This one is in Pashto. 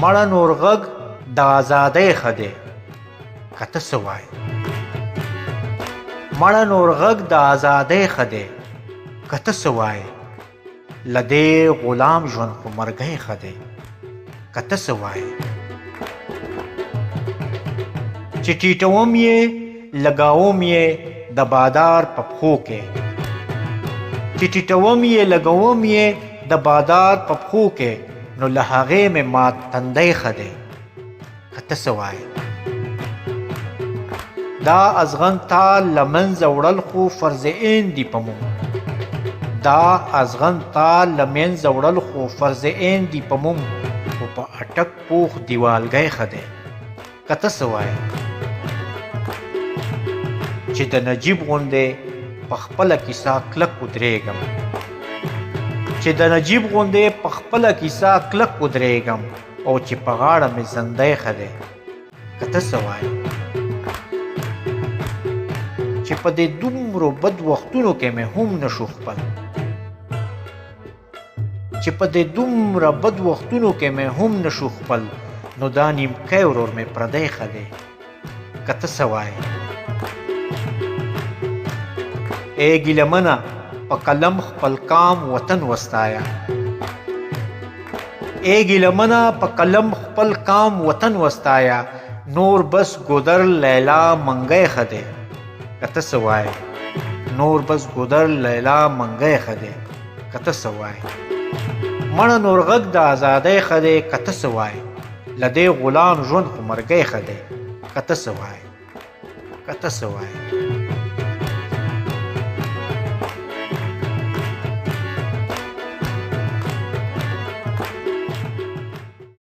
مړه نور غږ د ازادۍ ښه دی که ته څه وایې مړه نور غږ د ازادۍ ښه دی که ته څه وایې له دې غلام ژوند خو مرګی ښه دی که ته څه وایې چې ټیټوم یې لګاوم یې د بادار په پښو کې چې ټیټوم یې لګوم یې د بادار په پښو کې نو له هغې مې مات تندی ښه دی که ته څه وایې دا ازغن تا له منځه وړل خو فرض عین دي په مونږ دا ازغن تا له منځه وړل خو فرض عین دي په مونږ خو په اټک پوخ دیوالګی ښه دی که ته څه وایې چې د نجیب غوندې په خپله کیسه کلک ودرېږم چې د نجیب غوندې په خپله کیسه کلک ودرېږم او چې په غاړه مې زندی ښه دی که ته څه وایې چې په دې دومرو بد وختونو کې مې هم نشو خپل چې په دې دومره بد وختونو کې مې هم نشو خپل نو دا نیمکی ورور مې پردی ښه دی که ته څه وایې ای ګیلمنه په قلم خپل کام وطن وستایه ای ګیلمنه په قلم خپل کام وطن وستایه نور بس ګودر لیلا منګی ښه دی که ته څه وایې نور بس ګودر لیلا منګی ښه دی که ته څه وایې مړه نور غږ د ازادۍ ښه دی که ته څه وایې له دې غلام ژوند خو مرګی ښه دی که ته څه وایې که ته څه وایې